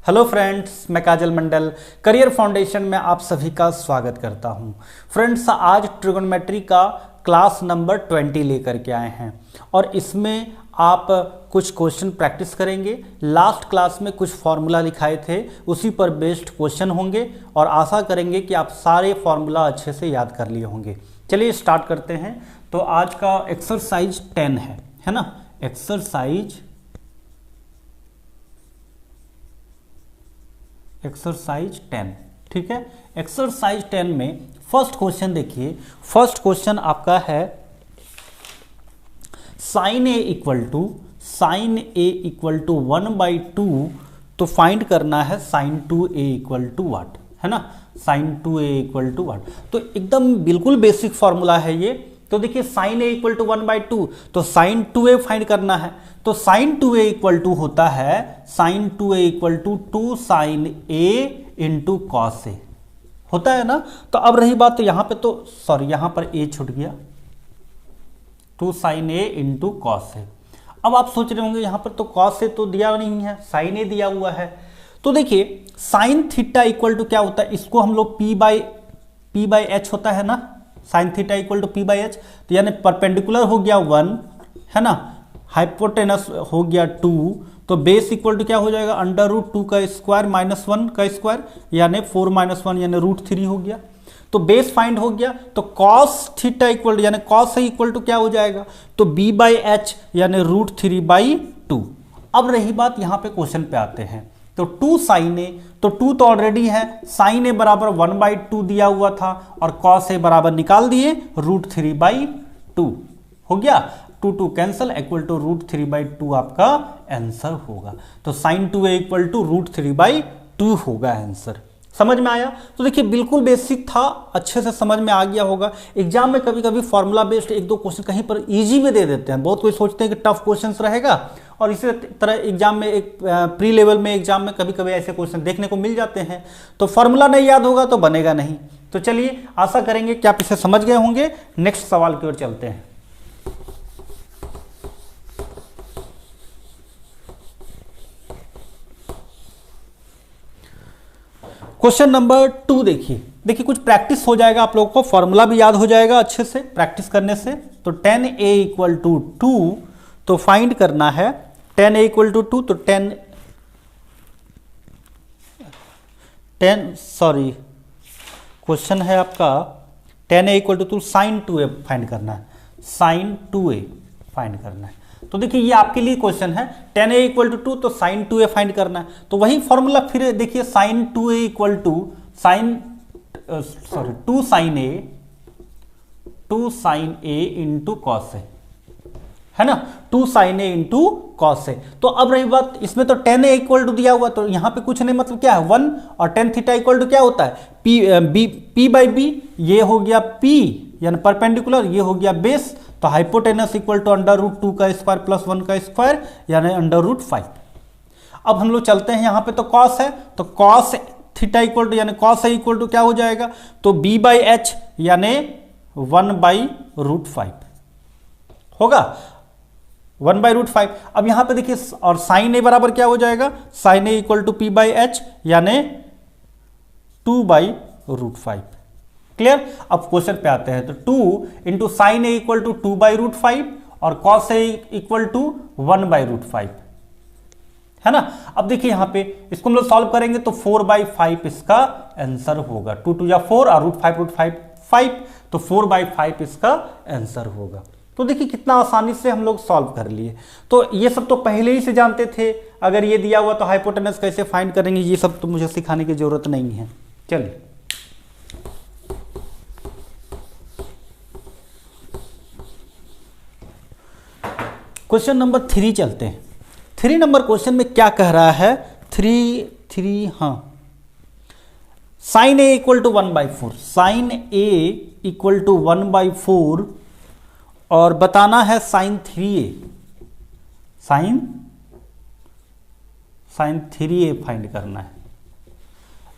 Hello friends, मैं काजल मंडल career foundation में आप सभी का स्वागत करता हूं। फ्रेंड्स, आज ट्रिगोनोमेट्री का क्लास नंबर 20 लेकर के आए हैं और इसमें आप कुछ क्वेश्चन प्रैक्टिस करेंगे। लास्ट क्लास में कुछ फार्मूला लिखाए थे, उसी पर बेस्ड क्वेश्चन होंगे और आशा करेंगे कि आप सारे फार्मूला अच्छे से याद कर लिए होंगे। चलिए स्टार्ट करते हैं। तो आज का एक्सरसाइज 10 है ना। एक्सरसाइज 10, ठीक है। एक्सरसाइज 10 में फर्स्ट क्वेश्चन देखिए। फर्स्ट क्वेश्चन आपका है साइन ए इक्वल टू 1/2। तो फाइंड करना है साइन 2a इक्वल टू वाट, है ना। साइन 2a इक्वल टू वाट, तो एकदम बिल्कुल बेसिक फॉर्मूला है ये। तो देखिए साइन a इक्वल टू 1/2, तो साइन 2a फाइंड करना है। तो साइन 2a इक्वल टू होता है sine 2a equal to 2 sine a into cos A, होता है ना। तो अब रही बात, तो यहां पे तो सॉरी यहां पर a छूट गया, 2 साइन a इंटू कॉस ए। अब आप सोच रहे होंगे यहां पर तो कॉस ए तो दिया नहीं है, साइन a दिया हुआ है। तो देखिए साइन थीटा इक्वल टू क्या होता है, इसको हम लोग p बाई एच होता है ना। Sine theta equal to p by h, तो यानी परपेंडिकुलर हो गया 1, है ना। हाइपोटेनस हो गया 2, तो बेस इक्वल टू क्या हो जाएगा, अंडर रूट 2 का स्क्वायर माइनस 1 का स्क्वायर, यानी 4 - 1 यानी √3 हो गया। तो बेस फाइंड हो गया। तो कॉस थीटा इक्वल टू यानी कॉस ए इक्वल टू क्या हो जाएगा, तो b बाई एच यानी √3/2। अब रही बात, यहां पे क्वेश्चन पे आते हैं। तो 2 साइन ए, तो 2 तो ऑलरेडी है, साइन ए बराबर 1/2 दिया हुआ था और कॉस ए बराबर निकाल दिए √3/2 हो गया। 2 कैंसल, इक्वल टू √3/2 आपका आंसर होगा। तो साइन 2a इक्वल टू √3/2 होगा आंसर। समझ में आया। तो देखिए बिल्कुल बेसिक था, अच्छे से समझ में आ गया होगा। एग्जाम में कभी कभी फॉर्मूला बेस्ड 1-2 क्वेश्चन कहीं पर इजी में दे देते हैं। बहुत कोई सोचते हैं कि टफ क्वेश्चंस रहेगा, और इसी तरह एग्जाम में एक प्री लेवल में एग्जाम में कभी कभी ऐसे क्वेश्चन देखने को मिल जाते हैं। तो फॉर्मूला नहीं याद होगा तो बनेगा नहीं। तो चलिए आशा करेंगे कि आप इसे समझ गए होंगे। नेक्स्ट सवाल की ओर चलते हैं। क्वेश्चन नंबर 2 देखिए कुछ प्रैक्टिस हो जाएगा, आप लोगों को फॉर्मूला भी याद हो जाएगा अच्छे से प्रैक्टिस करने से। तो 10a इक्वल टू 2, तो फाइंड करना है 10a इक्वल टू 2। तो 10 सॉरी क्वेश्चन है आपका 10a equal to 2 sign 2a find करना है। साइन 2a फाइंड करना है। तो देखिए ये आपके लिए क्वेश्चन है, 10a इक्वल टू 2, तो साइन 2a फाइंड करना है। तो वही फॉर्मूला फिर देखिए, sine 2a equal to 2 sine a into cos A, है ना। 2 sine a into cos A. तो अब रही बात, इसमें तो 10a इक्वल टू दिया हुआ, तो यहां पे कुछ नहीं, मतलब क्या है 1, और tan थीटा इक्वल टू क्या होता है p बाई b। ये हो गया p यानी परपेंडिकुलर, ये हो गया बेस। तो hypotenuse equal to under root 2 का स्क्वायर प्लस 1 का स्क्वायर यानी अंडर रूट 5। अब हम लोग चलते हैं, यहां पे तो कॉस है, तो कॉस थीटा इक्वल टू यानी कॉस ए इक्वल टू क्या हो जाएगा, तो b बाई एच यानी 1/√5 होगा, 1/√5। अब यहां पे देखिए, और साइन ए बराबर क्या हो जाएगा, sine a equal to p by h यानी 2/√5। क्लियर। अब क्वेश्चन पे आते हैं। तो 2 into sine a equal to 2/√5 और कॉस ए इक्वल टू 1/√5, है ना। अब देखिए यहां पे इसको हम लोग सॉल्व करेंगे तो 4/5 इसका आंसर होगा। 2 या 4 और √5 5, तो 4/5 इसका आंसर होगा। तो देखिए कितना आसानी से हम लोग सॉल्व कर लिए। तो ये सब तो पहले ही से जानते थे, अगर ये दिया हुआ तो हाइपोटेनस कैसे फाइंड करेंगे, ये सब तो मुझे सिखाने की जरूरत नहीं है। चलिए क्वेश्चन नंबर 3 चलते हैं। 3 नंबर क्वेश्चन में क्या कह रहा है, 3 हाँ, sine a equal to 1/4, sine a equal to 1/4 और बताना है sign 3a, sign 3a find करना है।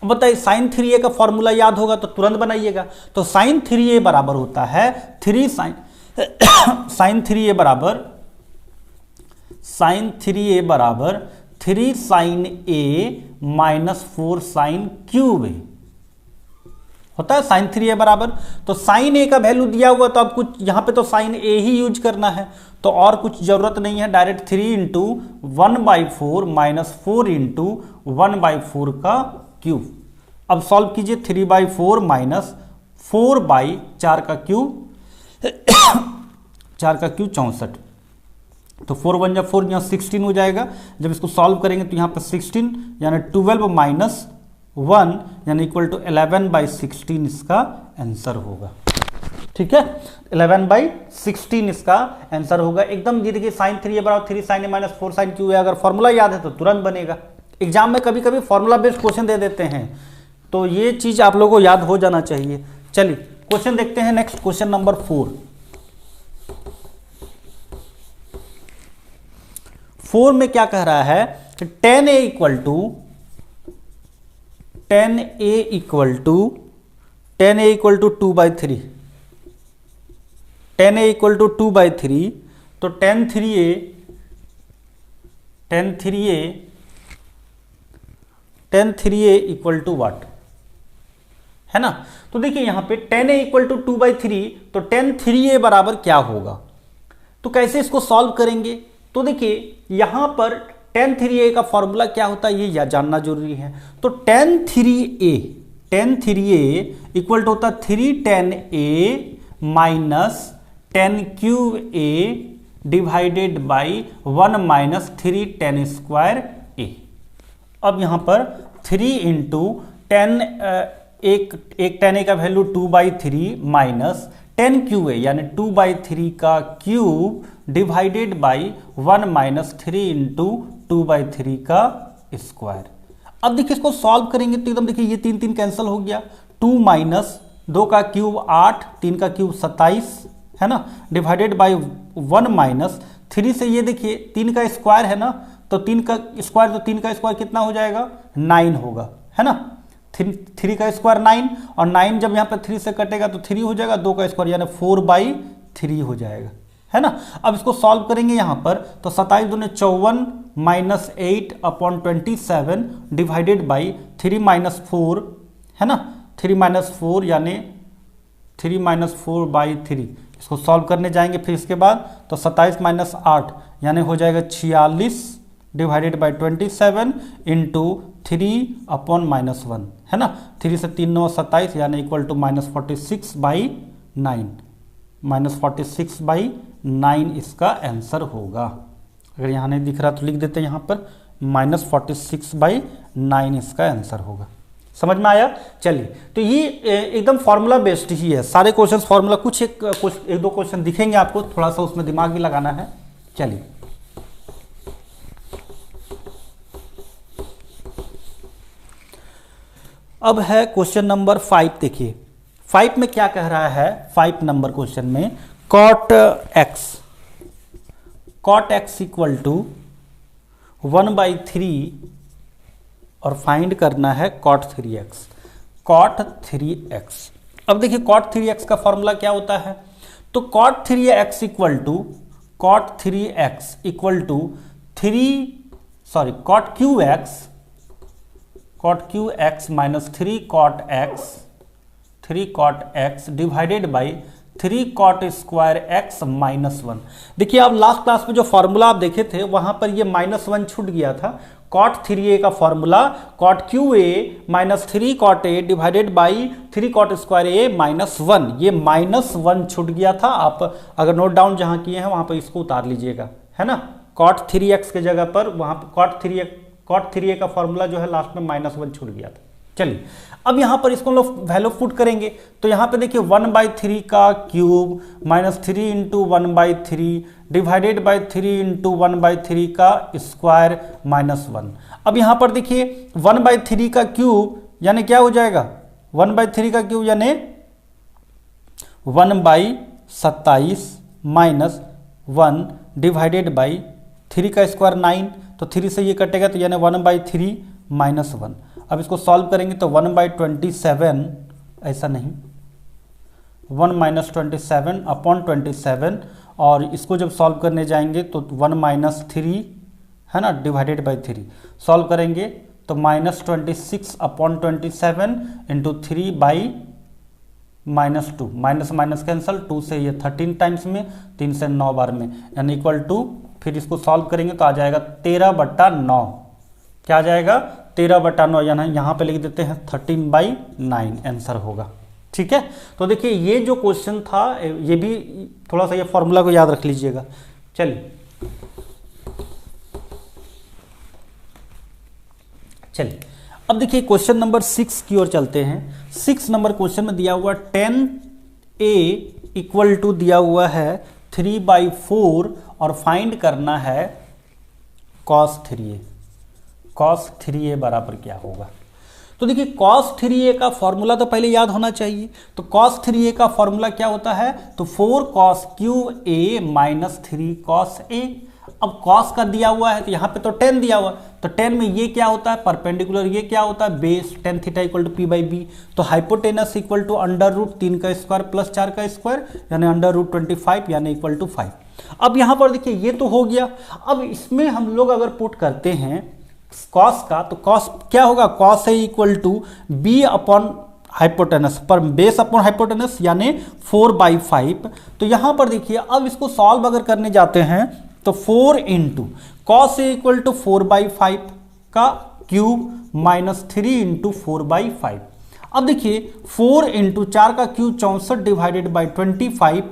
अब बताइए साइन 3a का फॉर्मूला याद होगा तो तुरंत बनाइएगा। तो साइन 3a बराबर होता है 3 साइन 3a बराबर 3 साइन ए माइनस 4 साइन क्यूब ए होता है साइन 3a बराबर। तो साइन ए का वैल्यू दिया हुआ तो अब कुछ यहाँ पे तो साइन ए ही यूज करना है, तो और कुछ जरूरत नहीं है, डायरेक्ट 3 इंटू 1/4 माइनस 4 इंटू 1/4 का क्यूब। अब सॉल्व कीजिए, 3/4 माइनस 4/4 का क्यूब 4 का क्यूब 64, तो 4 1 जा 4 यहाँ 16 हो जाएगा। जब इसको सॉल्व करेंगे तो यहाँ पर 16 यानी 12 माइनस 1 यानी इक्वल टू 11/16 इसका आंसर होगा। ठीक है, 11/16 इसका आंसर होगा। एकदम देखिए साइन 3 बराबर 3 साइन ए माइनस 4 साइन क्यू है, अगर फॉर्मूला याद है तो तुरंत बनेगा। एग्जाम में कभी कभी फॉर्मूला बेस्ड क्वेश्चन दे देते हैं, तो ये चीज आप लोगों को याद हो जाना चाहिए। चलिए क्वेश्चन देखते हैं नेक्स्ट, क्वेश्चन नंबर 4 में क्या कह रहा है कि 10a equal to 2/3, 10a equal to 2/3, तो 10 3a इक्वल टू व्हाट है ना। तो देखिए यहां पे 10a इक्वल टू 2/3, तो 10 3a बराबर क्या होगा, तो कैसे इसको सॉल्व करेंगे। तो देखिए यहां पर 10 3a का फॉर्मूला क्या होता है ये जानना जरूरी है। तो 10 3a इक्वल टू होता है 3 10a minus 10 cube a divided by 1 minus 3 10 square a। अब यहां पर 3 इंटू 10 एक 10a का वैल्यू 2/3 माइनस 10 क्यूब a यानी 2/3 का cube divided by 1 minus 3 into 2/3 का स्क्वायर। अब देखिए इसको सॉल्व करेंगे तो एकदम देखिए ये 3 3 कैंसिल हो गया, 2 माइनस 2 का क्यूब 8, 3 का क्यूब 27 है ना, डिवाइडेड बाई 1 माइनस 3 से ये देखिए 3 का स्क्वायर है ना, तो 3 का स्क्वायर, तो 3 का स्क्वायर कितना हो जाएगा 9 होगा है ना। 3 का स्क्वायर 9 और 9 जब यहाँ पर 3 से कटेगा तो 3 हो जाएगा, 2 का स्क्वायर यानी 4/3 हो जाएगा है ना। अब इसको सॉल्व करेंगे यहाँ पर तो 27 दूनी 54 माइनस 8/27 डिवाइडेड बाई 3 माइनस 4 है ना, 3 माइनस 4 यानी 3 माइनस 4/3। इसको सॉल्व करने जाएंगे फिर इसके बाद तो 27 माइनस 8 यानी हो जाएगा 46 डिवाइडेड बाई 27 इंटू 3/-1 है ना। 3 से 3 9 27 यानी इक्वल टू -46/9, -46/9 इसका आंसर होगा। अगर यहाँ नहीं दिख रहा तो लिख देते हैं यहाँ पर -46/9 इसका आंसर होगा। समझ में आया। चलिए तो ये एकदम फॉर्मूला बेस्ड ही है सारे क्वेश्चंस, फॉर्मूला कुछ एक दो क्वेश्चन दिखेंगे आपको, थोड़ा सा उसमें दिमाग भी लगाना है। चलिए अब है क्वेश्चन नंबर 5। देखिए 5 में क्या कह रहा है, 5 नंबर क्वेश्चन में cot x इक्वल टू 1/3 और फाइंड करना है cot 3x। अब देखिए cot 3x का फॉर्मूला क्या होता है, तो cot 3x equal to cot qx minus 3 cot x divided by 3 cot square x minus 1। देखिए आप लास्ट क्लास में जो फॉर्मूला आप देखे थे वहां पर ये -1 छूट गया था। cot 3a का formula cot qa minus 3 cot a divided by 3 cot square a minus 1, ये -1 छूट गया था। आप अगर नोट डाउन जहां किए हैं वहां पर इसको उतार लीजिएगा है ना। cot 3x के जगह पर वहां पर cot 3a का फॉर्मूला जो है लास्ट में -1 छूट गया था। चलिए अब यहाँ पर इसको लोग वैल्यू पुट करेंगे तो यहाँ पे देखिए 1/3 का cube minus 3 into 1/3 divided by 3 into 1/3 का स्क्वायर माइनस 1। अब यहाँ पर देखिए 1/3 का क्यूब यानी क्या हो जाएगा, 1/3 का क्यूब यानी 1/27 माइनस 1 डिवाइडेड बाई 3 का स्क्वायर 9, तो 3 से ये कटेगा तो यानी 1/3 माइनस 1। अब इसको सॉल्व करेंगे तो 1/27, ऐसा नहीं 1 माइनस 27/27, और इसको जब सॉल्व करने जाएंगे तो 1 माइनस 3 है ना, डिवाइडेड बाई 3। सॉल्व करेंगे तो -26/27 इंटू 3/-2, माइनस माइनस कैंसल, 2 से ये 13 टाइम्स में, 3 से 9 बार में, यानी इक्वल टू, फिर इसको सॉल्व करेंगे तो आ जाएगा 13/9। क्या आ जाएगा? 13/9, यानी यहाँ पे लिख देते हैं 13/9 आंसर होगा। ठीक है, तो देखिए ये जो क्वेश्चन था, ये भी थोड़ा सा ये फॉर्मूला को याद रख लीजिएगा। चलिए अब देखिए क्वेश्चन नंबर 6 की ओर चलते हैं। 6 नंबर क्वेश्चन में दिया हुआ 10a इक्वल टू दिया हुआ है 3/4 और फाइंड करना है cos 3a। cos 3a बराबर क्या होगा? तो देखिए cos 3a का फॉर्मूला तो पहले याद होना चाहिए। तो cos 3a का फॉर्मूला क्या होता है? तो 4 cos cube a minus 3 cos a। अब cos का दिया हुआ है तो यहाँ पे तो 10 दिया हुआ, तो 10 में ये क्या होता है? परपेंडिकुलर, ये क्या होता है? Base. tan theta equal to p/b। तो हाइपोटेनस इक्वल टू √3 का स्क्वायर प्लस 4 का स्क्वायर, यानी √25, यानी इक्वल टू 5। अब यहाँ पर देखिए ये तो हो गया। अब इसमें हम लोग अगर पुट करते हैं cos का, तो cos क्या होगा? cos a equal to b upon hypotenuse पर बेस अपॉन हाइपोटेनस, यानी 4/5। तो यहाँ पर देखिए अब इसको सॉल्व अगर करने जाते हैं तो 4 into cos a equal to 4/5 का क्यूब माइनस 3 इंटू 4/5। अब देखिए 4 इंटू 4 का क्यूब 64 डिवाइडेड बाई 25,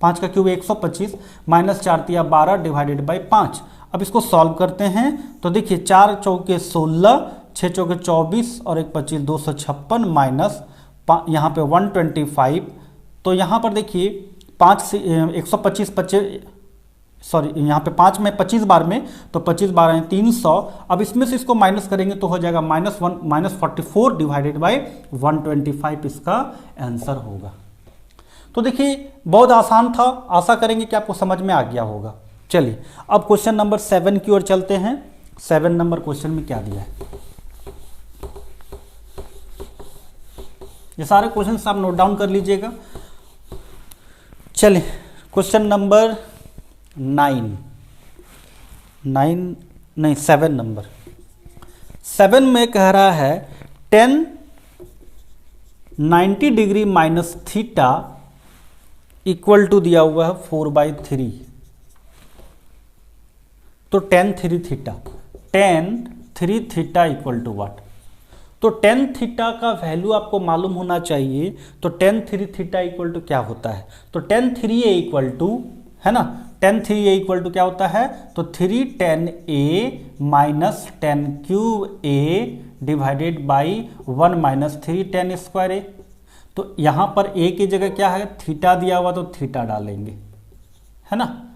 5 का क्यूब 125, माइनस 4 तिया 12 डिवाइडेड बाई 5। अब इसको सॉल्व करते हैं तो देखिए 4 चौके 16, 6 चौके 24 और 1 25, 256 माइनस यहाँ पे 125। तो यहाँ पर देखिए 5 से 125 सॉरी यहाँ पे 5 में 25 बार में, तो 25 बार है 300। अब इसमें से इसको माइनस करेंगे तो हो जाएगा -44 डिवाइडेड बाई 125 इसका आंसर होगा। तो देखिए बहुत आसान था, आशा करेंगे कि आपको समझ में आ गया होगा। चलिए अब क्वेश्चन नंबर 7 की ओर चलते हैं। 7 नंबर क्वेश्चन में क्या दिया है, ये सारे क्वेश्चन आप नोट डाउन कर लीजिएगा। चलिए क्वेश्चन नंबर 7 नंबर 7 में कह रहा है 10 90 degree minus theta equal to दिया हुआ है 4/3। तो tan 3 theta equal to what? तो tan थीटा का वैल्यू आपको मालूम होना चाहिए। तो tan 3 थीटा इक्वल टू क्या होता है? तो tan 3a इक्वल टू, है ना, tan 3a इक्वल टू क्या होता है? तो 3 tan a minus tan cube a divided by 1 minus 3 tan square a। तो यहाँ पर a की जगह क्या है? थीटा दिया हुआ, तो थीटा डालेंगे, है ना।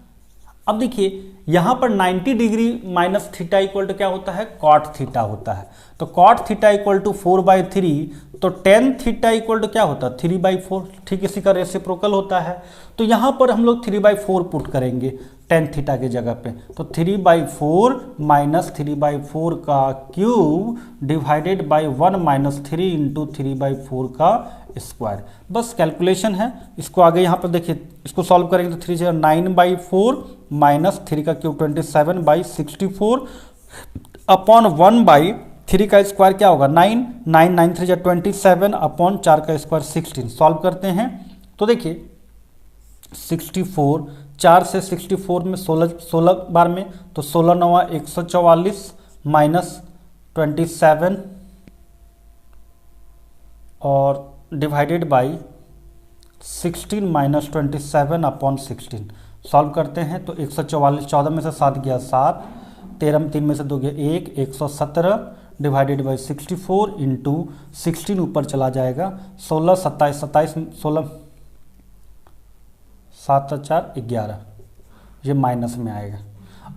अब देखिए यहाँ पर 90 degree minus theta equal to क्या होता है? कॉट थीटा होता है। तो कॉट थीटा इक्वल टू 4/3। तो tan थीटा इक्वल टू क्या होता है? 3/4। ठीक इसी का रेसिप्रोकल होता है। तो यहाँ पर हम लोग 3/4 पुट करेंगे tan थीटा की जगह पे। तो 3/4 माइनस 3/4 का cube divided by 1 minus 3 into 3/4 का स्क्वायर। बस कैलकुलेशन है। इसको आगे यहाँ पर देखिए, इसको सॉल्व करेंगे तो 3 9/4 माइनस 3 का क्यूब 27/64 अपॉन 1/3 का स्क्वायर क्या होगा? 9 9 9 3 27 अपॉन 4 का स्क्वायर 16। सॉल्व करते हैं तो देखिए 64, 4 से 64 में 16 बार में, तो 16 9 144 माइनस 27 और divided by 16 minus 27 upon 16। Solve करते हैं तो 144, 14 में से 7 गया 7, 13 में 3 में से 2 गया 1, 117 डिवाइडेड बाई 64 इंटू 16 ऊपर चला जाएगा, 16 27 27 16 7 4 11, ये माइनस में आएगा।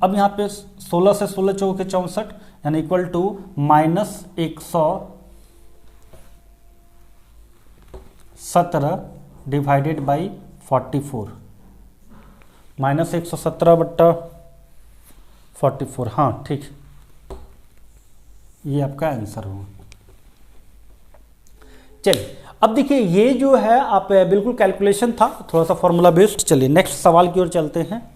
अब यहाँ पे 16 से 16 चौके 64 यानी equal to minus 117 divided by 44, minus 117/44। हाँ ठीक, ये आपका आंसर होगा। चलिए अब देखिए ये जो है आप बिल्कुल कैलकुलेशन था, थोड़ा सा फॉर्मूला बेस्ड। चलिए नेक्स्ट सवाल की ओर चलते हैं।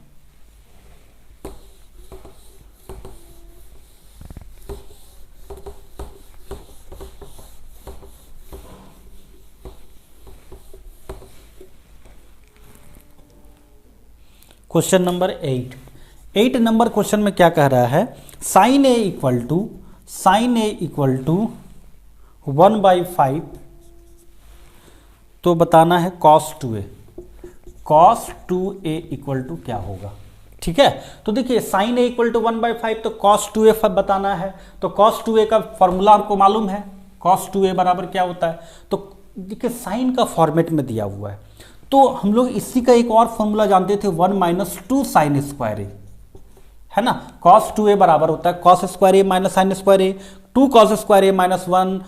क्वेश्चन नंबर 8 नंबर क्वेश्चन में क्या कह रहा है, साइन ए इक्वल टू 1/5, तो बताना है cos 2a इक्वल टू क्या होगा। ठीक है, तो देखिए साइन ए इक्वल टू 1/5 तो cos 2a बताना है, तो cos 2a का फॉर्मूला आपको मालूम है, cos 2a बराबर क्या होता है, तो देखिए साइन का फॉर्मेट में दिया हुआ है, तो हम लोग इसी का एक और फॉर्मूला जानते थे 1 - 2 sin स्क्वायर ए, है ना। cos 2a बराबर होता है cos square A minus sine square A, 2 cos square A minus 1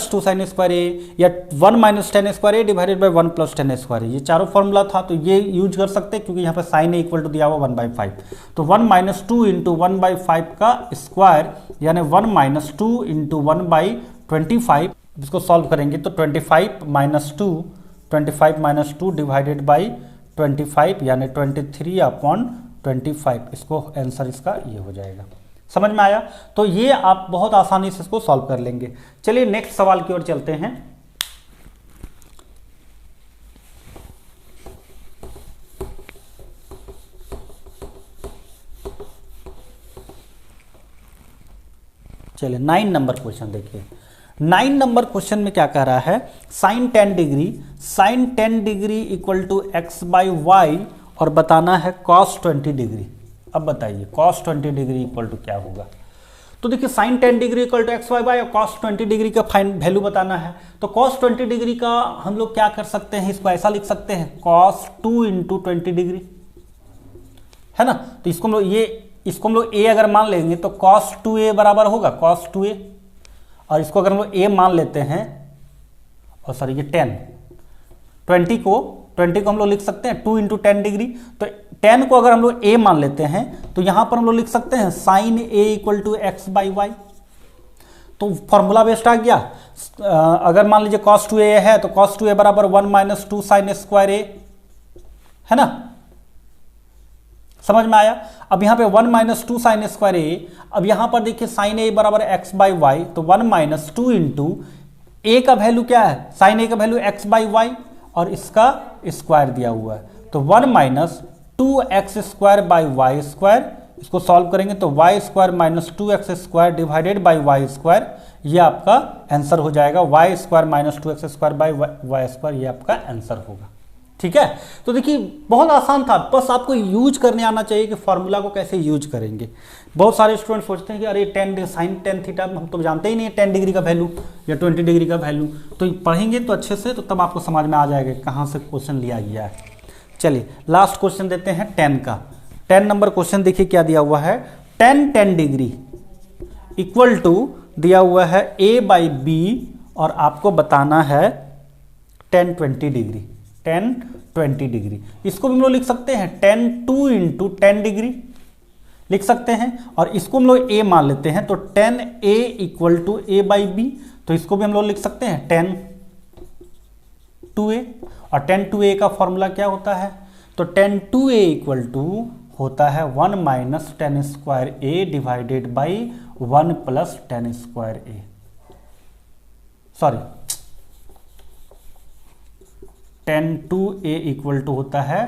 - 2 sin square A, या 1 - tan square A divided by 1 + tan square A. ये चारों फॉर्मूला था, तो ये यूज कर सकते हैं क्योंकि यहाँ पे साइन ए इक्वल टू दिया हुआ 1/5, तो 1 - 2 इंटू 1/5 का स्क्वायर यानी 1 - 2 इंटू 1/25, इसको सॉल्व करेंगे तो 25 - 2 डिवाइडेड बाई 25 यानी 23/25, इसको आंसर इसका ये हो जाएगा। समझ में आया, तो ये आप बहुत आसानी से इसको सॉल्व कर लेंगे। चलिए नेक्स्ट सवाल की ओर चलते हैं। चलिए 9 नंबर क्वेश्चन देखिए। 9 नंबर क्वेश्चन में क्या कह रहा है, sign 10 degree equal to x/y और बताना है cos 20 डिग्री। अब बताइए cos 20 डिग्री इक्वल टू क्या होगा। तो देखिए sign 10 degree equal to x/y और cos 20 डिग्री का फाइन वैल्यू बताना है, तो cos 20 डिग्री का हम लोग क्या कर सकते हैं, इसको ऐसा लिख सकते हैं cos 2 इंटू 20 डिग्री, है ना। तो इसको हम लोग a अगर मान लेंगे तो cos 2a बराबर होगा cos 2a, और इसको अगर हम लोग a मान लेते हैं, और सॉरी ये 20 को हम लोग लिख सकते हैं 2 इंटू 10 डिग्री, तो 10 को अगर हम लोग a मान लेते हैं तो यहां पर हम लोग लिख सकते हैं sign a equal to x/y। तो फॉर्मूला बेस्ट आ गया। अगर मान लीजिए cos 2a है तो cos 2a बराबर 1 - 2 sin स्क्वायर a, है ना। समझ में आया। अब यहां पे 1 - 2 sin स्क्वायर a, अब यहां पर देखिए साइन a बराबर x/y, तो 1 - 2 इंटू a का वैल्यू क्या है, साइन a का वैल्यू x/y और इसका स्क्वायर दिया हुआ है, तो 1 - 2x² y², इसको सॉल्व करेंगे तो y² - 2x² divided by y², ये आपका आंसर हो जाएगा। y² - 2x² बाई y², ये आपका आंसर होगा। ठीक है, तो देखिए बहुत आसान था, बस आपको यूज करने आना चाहिए कि फॉर्मूला को कैसे यूज करेंगे। बहुत सारे स्टूडेंट सोचते हैं कि अरे 10 साइन 10 थीटा हम तो जानते ही नहीं है 10 डिग्री का वैल्यू या 20 डिग्री का वैल्यू, तो पढ़ेंगे तो अच्छे से, तो तब आपको समझ में आ जाएगा कहाँ से क्वेश्चन लिया गया है। चलिए लास्ट क्वेश्चन देते हैं 10 का। 10 नंबर क्वेश्चन देखिए क्या दिया हुआ है, tan 10 डिग्री इक्वल टू दिया हुआ है a/b और आपको बताना है tan 20 डिग्री, tan 20 डिग्री। इसको भी हम लोग लिख सकते हैं tan 2 इंटू 10 डिग्री लिख सकते हैं, और इसको हम लोग a मान लेते हैं तो tan a equal to a/b, तो इसको भी हम लोग लिख सकते हैं tan 2a, और tan 2a का फॉर्मूला क्या होता है, तो tan 2a इक्वल टू होता है 1 - tan square a divided by 1 + tan square a, sorry tan 2a equal to होता है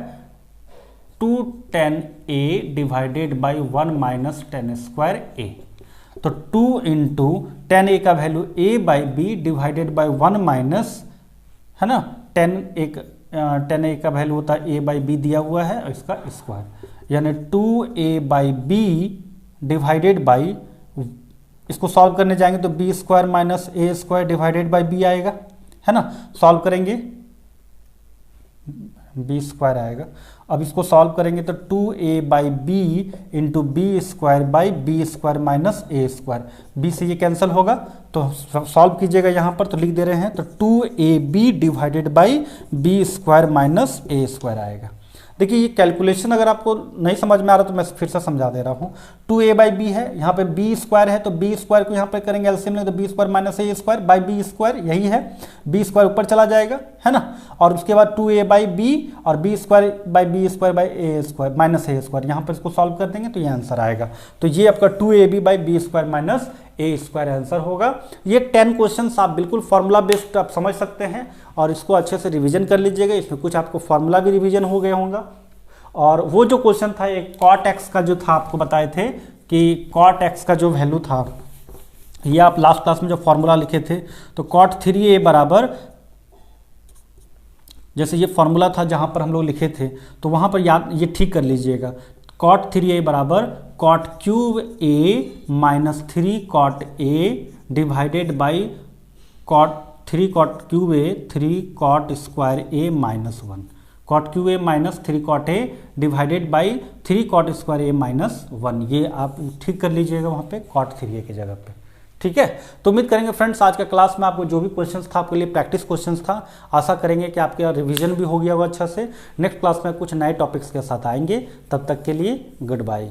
2 tan a divided by 1 - tan square a, तो 2 इंटू tan a का value a/b divided by 1 minus, है ना, tan a का value होता है a/b दिया हुआ है और इसका स्क्वायर, यानी 2a/b डिवाइडेड बाई, इसको सॉल्व करने जाएंगे तो b² - a² divided by b आएगा, है ना। सॉल्व करेंगे b² आएगा। अब इसको सॉल्व करेंगे तो 2a/b into b² by b² minus a², b से ये कैंसिल होगा, तो सॉल्व कीजिएगा यहाँ पर, तो लिख दे रहे हैं तो 2ab divided by b² minus a² आएगा। देखिए ये कैलकुलेशन अगर आपको नहीं समझ में आ रहा तो मैं फिर से समझा दे रहा हूँ। 2a/b है, यहाँ पे b² है, तो b² को यहाँ पे करेंगे एलसीएम, तो b² minus a² by b², यही है, b² ऊपर चला जाएगा, है ना, और उसके बाद 2a/b और b² by b² by a² minus a², यहाँ पर इसको सॉल्व कर देंगे तो ये आंसर आएगा। तो ये आपका 2ab by b² minus a² answer होगा। ये 10 क्वेश्चन आप बिल्कुल फॉर्मूला बेस्ड आप समझ सकते हैं, और इसको अच्छे से रिवीजन कर लीजिएगा, इसमें कुछ आपको फॉर्मूला भी रिवीजन हो गया होगा, और वो जो क्वेश्चन था एक कॉट एक्स का जो था, आपको बताए थे कि कॉट एक्स का जो वैल्यू था, ये आप लास्ट क्लास में जो फॉर्मूला लिखे थे, तो कॉट 3a बराबर, जैसे ये फॉर्मूला था जहाँ पर हम लोग लिखे थे, तो वहाँ पर याद ये ठीक कर लीजिएगा, कॉट 3a बराबर cot cube a minus 3 cot a divided by cot 3 cot cube a 3 cot square a minus 1, cot cube a minus 3 cot a divided by 3 cot square a minus 1, ये आप ठीक कर लीजिएगा वहाँ पे कॉट 3a की जगह पे। ठीक है, तो उम्मीद करेंगे फ्रेंड्स आज का क्लास में आपको जो भी क्वेश्चंस था आपके लिए प्रैक्टिस क्वेश्चंस था, आशा करेंगे कि आपके रिवीजन भी हो गया होगा अच्छा से। नेक्स्ट क्लास में कुछ नए टॉपिक्स के साथ आएंगे, तब तक के लिए गुड बाय।